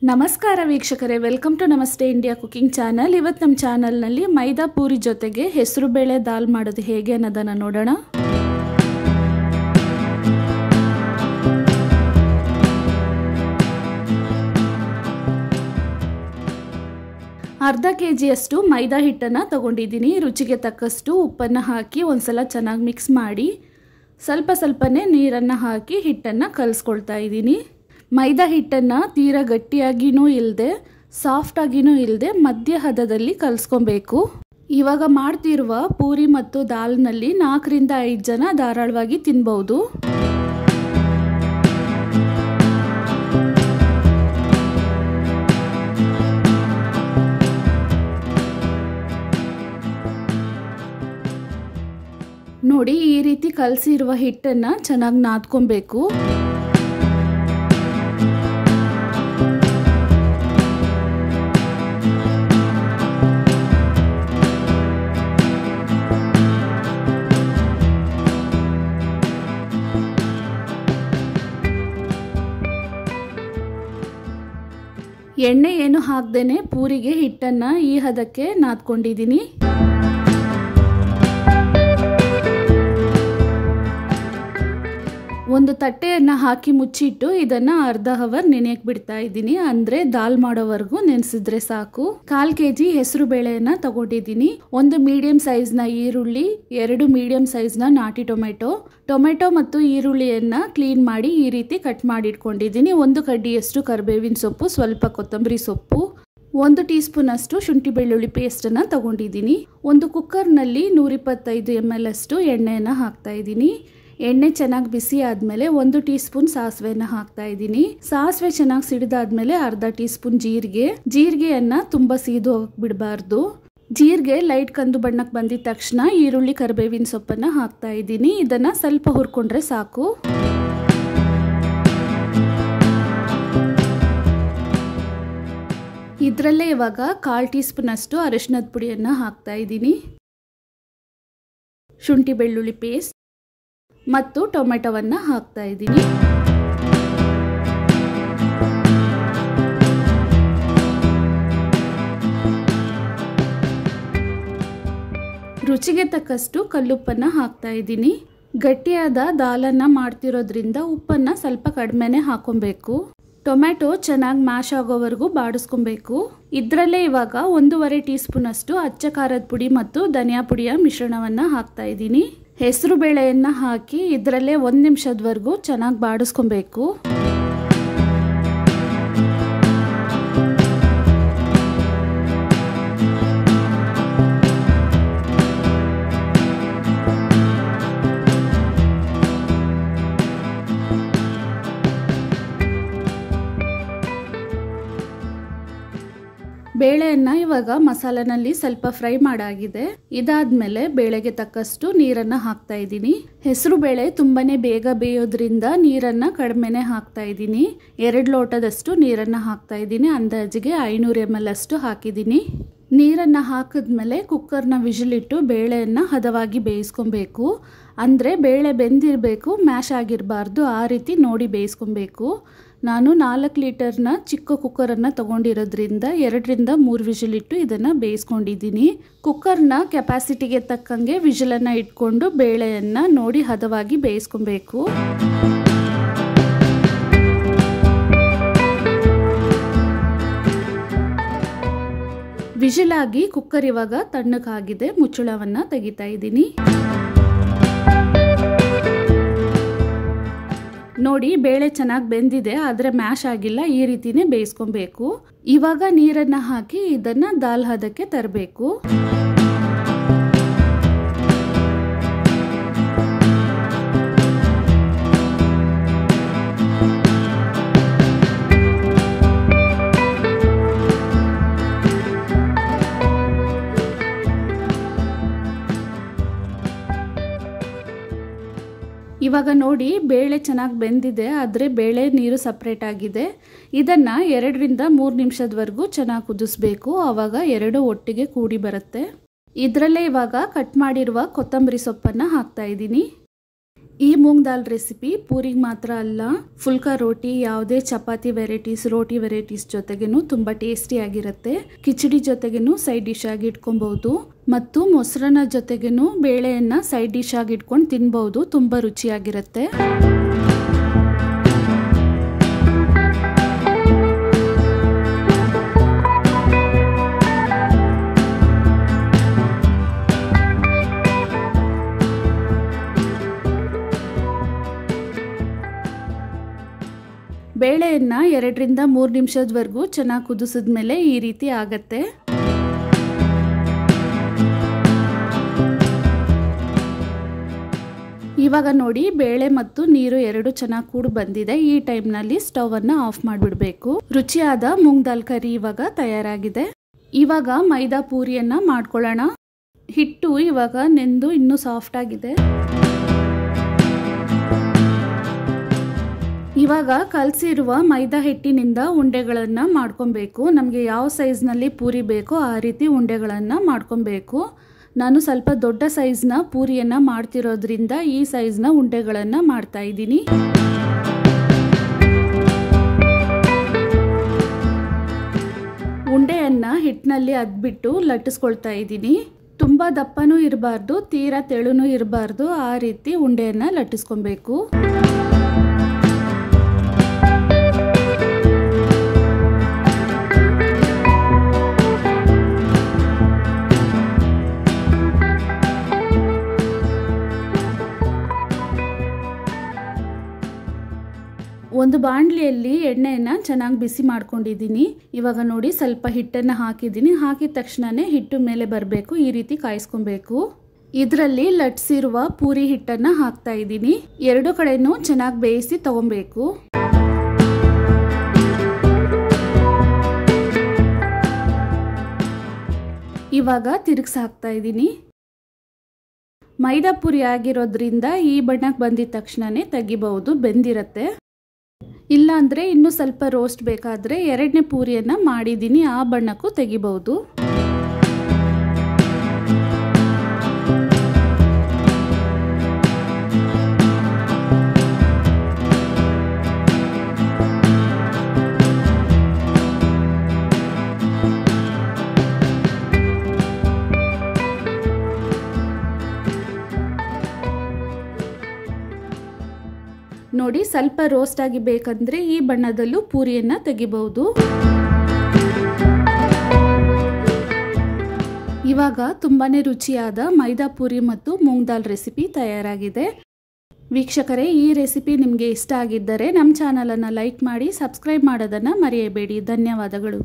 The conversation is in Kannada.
ನಮಸ್ಕಾರ ವೀಕ್ಷಕರೇ, ವೆಲ್ಕಮ್ ಟು ನಮಸ್ತೆ ಇಂಡಿಯಾ ಕುಕಿಂಗ್ ಚಾನಲ್. ಇವತ್ತು ನಮ್ಮ ಚಾನಲ್ನಲ್ಲಿ ಮೈದಾ ಪೂರಿ ಜೊತೆಗೆ ಹೆಸರು ಬೇಳೆ ದಾಲ್ ಮಾಡೋದು ಹೇಗೆ ಅನ್ನೋದನ್ನು ನೋಡೋಣ. ಅರ್ಧ ಕೆಜಿಯಷ್ಟು ಮೈದಾ ಹಿಟ್ಟನ್ನು ತಗೊಂಡಿದ್ದೀನಿ. ರುಚಿಗೆ ತಕ್ಕಷ್ಟು ಉಪ್ಪನ್ನು ಹಾಕಿ ಒಂದ್ಸಲ ಚೆನ್ನಾಗಿ ಮಿಕ್ಸ್ ಮಾಡಿ ಸ್ವಲ್ಪನೇ ನೀರನ್ನು ಹಾಕಿ ಹಿಟ್ಟನ್ನು ಕಲಿಸ್ಕೊಳ್ತಾ ಇದ್ದೀನಿ. ಮೈದಾ ಹಿಟ್ಟನ್ನು ತೀರಾ ಗಟ್ಟಿಯಾಗಿಯೂ ಇಲ್ಲದೆ ಸಾಫ್ಟಾಗಿಯೂ ಇಲ್ಲದೆ ಮಧ್ಯ ಹದದಲ್ಲಿ ಕಲಿಸ್ಕೊಬೇಕು. ಇವಾಗ ಮಾಡ್ತಿರುವ ಪೂರಿ ಮತ್ತು ದಾಲ್ನಲ್ಲಿ 4 ರಿಂದ 5 ಜನ ಧಾರಾಳವಾಗಿ ತಿನ್ಬಹುದು. ನೋಡಿ, ಈ ರೀತಿ ಕಲಸಿರುವ ಹಿಟ್ಟನ್ನು ಚೆನ್ನಾಗಿ ನಾದ್ಕೊಬೇಕು. ಎಣ್ಣೆ ಏನು ಹಾಕದೇನೆ ಪೂರಿಗೆ ಹಿಟ್ಟನ್ನು ಈ ಹದಕ್ಕೆ ನಾದ್ಕೊಂಡಿದ್ದೀನಿ. ಒಂದು ತಟ್ಟೆಯನ್ನು ಹಾಕಿ ಮುಚ್ಚಿಟ್ಟು ಇದನ್ನು ಅರ್ಧ ಅವರ್ ನೆನೆಯಕ್ಕೆ ಬಿಡ್ತಾ ಇದ್ದೀನಿ. ಅಂದರೆ ದಾಲ್ ಮಾಡೋವರೆಗೂ ನೆನೆಸಿದ್ರೆ ಸಾಕು. 1/4 kg ಹೆಸರು ಬೇಳೆಯನ್ನು ತಗೊಂಡಿದ್ದೀನಿ. 1 ಮೀಡಿಯಂ ಸೈಜ್ನ ಈರುಳ್ಳಿ, 2 ಮೀಡಿಯಂ ಸೈಜ್ನ ನಾಟಿ ಟೊಮೆಟೊ ಮತ್ತು ಈರುಳ್ಳಿಯನ್ನು ಕ್ಲೀನ್ ಮಾಡಿ ಈ ರೀತಿ ಕಟ್ ಮಾಡಿ ಇಟ್ಕೊಂಡಿದ್ದೀನಿ. 1 ಕಡ್ಡಿಯಷ್ಟು ಕರಿಬೇವಿನ ಸೊಪ್ಪು, ಸ್ವಲ್ಪ ಕೊತ್ತಂಬರಿ ಸೊಪ್ಪು, 1 ಟೀ ಸ್ಪೂನ್ ಅಷ್ಟು ಶುಂಠಿ ಬೆಳ್ಳುಳ್ಳಿ ಪೇಸ್ಟನ್ನು ತಗೊಂಡಿದ್ದೀನಿ. ಒಂದು ಕುಕ್ಕರ್ನಲ್ಲಿ 125 ml ಅಷ್ಟು ಎಣ್ಣೆಯನ್ನು ಹಾಕ್ತಾ ಇದ್ದೀನಿ. ಎಣ್ಣೆ ಚೆನ್ನಾಗಿ ಬಿಸಿ ಆದಮೇಲೆ 1 ಟೀ ಸ್ಪೂನ್ ಸಾಸಿವೆಯನ್ನು ಹಾಕ್ತಾ ಇದ್ದೀನಿ. ಸಾಸಿವೆ ಚೆನ್ನಾಗಿ ಸಿಡಿದಾದ್ಮೇಲೆ ಅರ್ಧ ಟೀ ಸ್ಪೂನ್ ಜೀರಿಗೆಯನ್ನು ತುಂಬ ಸೀದು ಹೋಗಕ್ಕೆ ಬಿಡಬಾರ್ದು. ಜೀರಿಗೆ ಲೈಟ್ ಕಂದು ಬಣ್ಣಕ್ಕೆ ಬಂದಿದ ತಕ್ಷಣ ಈರುಳ್ಳಿ ಕರಿಬೇವಿನ ಸೊಪ್ಪನ್ನು ಹಾಕ್ತಾ ಇದ್ದೀನಿ. ಇದನ್ನು ಸ್ವಲ್ಪ ಹುರ್ಕೊಂಡ್ರೆ ಸಾಕು. ಇದರಲ್ಲೇ ಇವಾಗ 1/4 ಟೀ ಸ್ಪೂನ್ ಅಷ್ಟು ಅರಿಶಿನದ ಪುಡಿಯನ್ನು ಹಾಕ್ತಾ ಇದ್ದೀನಿ. ಶುಂಠಿ ಬೆಳ್ಳುಳ್ಳಿ ಪೇಸ್ಟ್ ಮತ್ತು ಟೊಮೆಟೊವನ್ನು ಹಾಕ್ತಾ ಇದ್ದೀನಿ. ರುಚಿಗೆ ತಕ್ಕಷ್ಟು ಕಲ್ಲುಪ್ಪನ್ನು ಹಾಕ್ತಾ ಇದ್ದೀನಿ. ಗಟ್ಟಿಯಾದ ದಾಲನ್ನು ಮಾಡ್ತಿರೋದ್ರಿಂದ ಉಪ್ಪನ್ನು ಸ್ವಲ್ಪ ಕಡಿಮೆನೇ ಹಾಕೊಬೇಕು. ಟೊಮೆಟೊ ಚೆನ್ನಾಗಿ ಮ್ಯಾಶ್ ಆಗೋವರೆಗೂ ಬಾಡಿಸ್ಕೊಬೇಕು. ಇದರಲ್ಲೇ ಇವಾಗ 1.5 ಟೀ ಸ್ಪೂನ್ ಅಷ್ಟು ಅಚ್ಚ ಖಾರದ ಪುಡಿ ಮತ್ತು ಧನಿಯಾ ಪುಡಿಯ ಮಿಶ್ರಣವನ್ನು ಹಾಕ್ತಾ ಇದ್ದೀನಿ. ಹೆಸರು ಬೇಳೆಯನ್ನು ಹಾಕಿ ಇದರಲ್ಲೇ 1 ನಿಮಿಷದವರೆಗೂ ಚೆನ್ನಾಗಿ ಬಾಡಿಸ್ಕೊಬೇಕು. ಬೇಳೆಯನ್ನು ಇವಾಗ ಮಸಾಲೆನಲ್ಲಿ ಸ್ವಲ್ಪ ಫ್ರೈ ಮಾಡಾಗಿದೆ. ಇದಾದ್ಮೇಲೆ ಬೇಳೆಗೆ ತಕ್ಕಷ್ಟು ನೀರನ್ನು ಹಾಕ್ತಾ ಇದ್ದೀನಿ. ಹೆಸರು ಬೇಳೆ ತುಂಬಾನೇ ಬೇಗ ಬೇಯೋದ್ರಿಂದ ನೀರನ್ನು ಕಡಿಮೆನೆ ಹಾಕ್ತಾ ಇದ್ದೀನಿ. 2 ಲೋಟದಷ್ಟು ನೀರನ್ನು ಹಾಕ್ತಾ ಇದ್ದೀನಿ. ಅಂದಾಜಿಗೆ 500 ml ಅಷ್ಟು ಹಾಕಿದ್ದೀನಿ. ನೀರನ್ನು ಹಾಕಿದ್ಮೇಲೆ ಕುಕ್ಕರ್ನ ವಿಜಿಲಿಟ್ಟು ಬೇಳೆಯನ್ನು ಹದವಾಗಿ ಬೇಯಿಸ್ಕೊಬೇಕು. ಅಂದರೆ ಬೇಳೆ ಬೆಂದಿರಬೇಕು, ಮ್ಯಾಶ್ ಆಗಿರಬಾರ್ದು. ಆ ರೀತಿ ನೋಡಿ ಬೇಯಿಸ್ಕೊಬೇಕು. ನಾನು 4 ಲೀಟರ್ನ ಚಿಕ್ಕ ಕುಕ್ಕರನ್ನು ತಗೊಂಡಿರೋದ್ರಿಂದ 2 ರಿಂದ 3 ವಿಜಿಲಿಟ್ಟು ಇದನ್ನು ಬೇಯಿಸ್ಕೊಂಡಿದ್ದೀನಿ. ಕುಕ್ಕರ್ನ ಕೆಪಾಸಿಟಿಗೆ ತಕ್ಕಂಗೆ ವಿಜಿಲನ್ನು ಇಟ್ಕೊಂಡು ಬೇಳೆಯನ್ನು ನೋಡಿ ಹದವಾಗಿ ಬೇಯಿಸ್ಕೊಬೇಕು. ವಿಜಿಲಾಗಿ ಕುಕ್ಕರ್ ಇವಾಗ ತಣ್ಣಗಾಗಿದೆ. ಮುಚ್ಚಳವನ್ನು ತೆಗಿತಾ ಇದ್ದೀನಿ. ನೋಡಿ, ಬೇಳೆ ಚೆನ್ನಾಗಿ ಬೆಂದಿದೆ, ಆದರೆ ಮ್ಯಾಶ್ ಆಗಿಲ್ಲ. ಈ ರೀತಿನೇ ಬೇಯಿಸ್ಕೊಬೇಕು. ಇವಾಗ ನೀರನ್ನು ಹಾಕಿ ಇದನ್ನು ದಾಲ್ ಹದಕ್ಕೆ ತರಬೇಕು. ಇವಾಗ ನೋಡಿ, ಬೇಳೆ ಚೆನ್ನಾಗಿ ಬೆಂದಿದೆ, ಆದರೆ ಬೇಳೆ ನೀರು ಸಪ್ರೇಟ್ ಆಗಿದೆ. ಇದನ್ನು 2 ರಿಂದ 3 ನಿಮಿಷದವರೆಗೂ ಚೆನ್ನಾಗಿ ಕುದಿಸ್ಬೇಕು. ಆವಾಗ 2 ಒಟ್ಟಿಗೆ ಕೂಡಿ ಬರುತ್ತೆ. ಇದರಲ್ಲೇ ಇವಾಗ ಕಟ್ ಮಾಡಿರುವ ಕೊತ್ತಂಬರಿ ಸೊಪ್ಪನ್ನು ಹಾಕ್ತಾ ಇದ್ದೀನಿ. ಈ ಮೂಂಗ್ ದಾಲ್ ರೆಸಿಪಿ ಪೂರಿಗೆ ಮಾತ್ರ ಅಲ್ಲ, ಫುಲ್ಕಾ ರೋಟಿ, ಯಾವುದೇ ಚಪಾತಿ ವೆರೈಟೀಸ್, ರೋಟಿ ವೆರೈಟೀಸ್ ಜೊತೆಗೇನು ತುಂಬ ಟೇಸ್ಟಿಯಾಗಿರುತ್ತೆ. ಕಿಚಡಿ ಜೊತೆಗೇನು ಸೈಡ್ ಡಿಶ್ ಆಗಿ ಇಟ್ಕೊಬಹುದು ಮತ್ತು ಮೊಸರನ್ನ ಜೊತೆಗೇನು ಬೇಳೆಯನ್ನು ಸೈಡ್ ಡಿಶ್ ಆಗಿ ಇಟ್ಕೊಂಡು ತಿನ್ಬಹುದು. ತುಂಬ ರುಚಿಯಾಗಿರುತ್ತೆ. ಬೇಳೆಯನ್ನು 2 ರಿಂದ 3 ನಿಮಿಷದವರೆಗೂ ಚೆನ್ನಾಗಿ ಕುದಿಸಿದ್ಮೇಲೆ ಈ ರೀತಿ ಆಗತ್ತೆ. ಇವಾಗ ನೋಡಿ ಬೇಳೆ ಮತ್ತು ನೀರು ಎರಡು ಚೆನ್ನಾಗಿ ಕೂಡಿ ಬಂದಿದೆ. ಈ ಟೈಮ್ನಲ್ಲಿ ಸ್ಟವ್ ಅನ್ನು ಆಫ್ ಮಾಡಿಬಿಡಬೇಕು. ರುಚಿಯಾದ ಮೂಂಗ್ ದಾಲ್ ಕರಿ ಇವಾಗ ತಯಾರಾಗಿದೆ. ಇವಾಗ ಮೈದಾ ಪೂರಿಯನ್ನ ಮಾಡ್ಕೊಳ್ಳೋಣ. ಹಿಟ್ಟು ಇವಾಗ ನೆಂದು ಇನ್ನೂ ಸಾಫ್ಟ್ ಆಗಿದೆ. ಇವಾಗ ಕಲಸಿರುವ ಮೈದಾ ಹಿಟ್ಟಿನಿಂದ ಉಂಡೆಗಳನ್ನು ಮಾಡ್ಕೊಬೇಕು. ನಮಗೆ ಯಾವ ಸೈಜ್ನಲ್ಲಿ ಪೂರಿ ಬೇಕೋ ಆ ರೀತಿ ಉಂಡೆಗಳನ್ನು ಮಾಡ್ಕೊಬೇಕು. ನಾನು ಸ್ವಲ್ಪ ದೊಡ್ಡ ಸೈಜ್ನ ಪೂರಿಯನ್ನು ಮಾಡ್ತಿರೋದ್ರಿಂದ ಈ ಸೈಜ್ನ ಉಂಡೆಗಳನ್ನು ಮಾಡ್ತಾ ಇದ್ದೀನಿ. ಉಂಡೆಯನ್ನು ಹಿಟ್ಟಿನಲ್ಲಿ ಅದ್ಬಿಟ್ಟು ಲಟ್ಟಿಸ್ಕೊಳ್ತಾ ಇದ್ದೀನಿ. ತುಂಬ ದಪ್ಪನೂ ಇರಬಾರ್ದು, ತೀರಾ ತೆಳುನೂ ಇರಬಾರ್ದು, ಆ ರೀತಿ ಉಂಡೆಯನ್ನು ಲಟ್ಟಿಸ್ಕೊಬೇಕು. ಒಂದು ಬಾಣಲಿಯಲ್ಲಿ ಎಣ್ಣೆಯನ್ನು ಚೆನ್ನಾಗಿ ಬಿಸಿ ಮಾಡ್ಕೊಂಡಿದ್ದೀನಿ. ಇವಾಗ ನೋಡಿ ಸ್ವಲ್ಪ ಹಿಟ್ಟನ್ನು ಹಾಕಿದ್ದೀನಿ. ಹಾಕಿದ ತಕ್ಷಣನೇ ಹಿಟ್ಟು ಮೇಲೆ ಬರಬೇಕು, ಈ ರೀತಿ ಕಾಯಿಸ್ಕೊಬೇಕು. ಇದರಲ್ಲಿ ಲಟ್ಸಿರುವ ಪೂರಿ ಹಿಟ್ಟನ್ನು ಹಾಕ್ತಾ ಇದ್ದೀನಿ. ಎರಡು ಕಡೆನೂ ಚೆನ್ನಾಗಿ ಬೇಯಿಸಿ ತಗೊಬೇಕು. ಇವಾಗ ತಿರುಗಿಸಿ ಹಾಕ್ತಾ ಇದ್ದೀನಿ. ಮೈದಾ ಪೂರಿ ಆಗಿರೋದ್ರಿಂದ ಈ ಬಣ್ಣಕ್ಕೆ ಬಂದಿದ ತಕ್ಷಣನೇ ತೆಗಿಬಹುದು, ಬೆಂದಿರತ್ತೆ. ಇಲ್ಲ ಅಂದರೆ ಇನ್ನೂ ಸ್ವಲ್ಪ ರೋಸ್ಟ್ ಬೇಕಾದರೆ 2ನೇ ಪೂರಿಯನ್ನು ಮಾಡಿದ್ದೀನಿ, ಆ ಬಣ್ಣಕ್ಕೂ ತೆಗಿಬಹುದು. ನೋಡಿ ಸ್ವಲ್ಪ ರೋಸ್ಟ್ ಆಗಿ ಬೇಕಂದ್ರೆ ಈ ಬಣ್ಣದಲ್ಲೂ ಪೂರಿಯನ್ನು ತೆಗಿಬಹುದು. ಇವಾಗ ತುಂಬಾನೇ ರುಚಿಯಾದ ಮೈದಾ ಪೂರಿ ಮತ್ತು ಮೂಂಗ್ ದಾಲ್ ರೆಸಿಪಿ ತಯಾರಾಗಿದೆ. ವೀಕ್ಷಕರೇ, ಈ ರೆಸಿಪಿ ನಿಮಗೆ ಇಷ್ಟ ಆಗಿದ್ದರೆ ನಮ್ಮ ಚಾನಲನ್ನು ಲೈಕ್ ಮಾಡಿ, ಸಬ್ಸ್ಕ್ರೈಬ್ ಮಾಡೋದನ್ನು ಮರೆಯಬೇಡಿ. ಧನ್ಯವಾದಗಳು.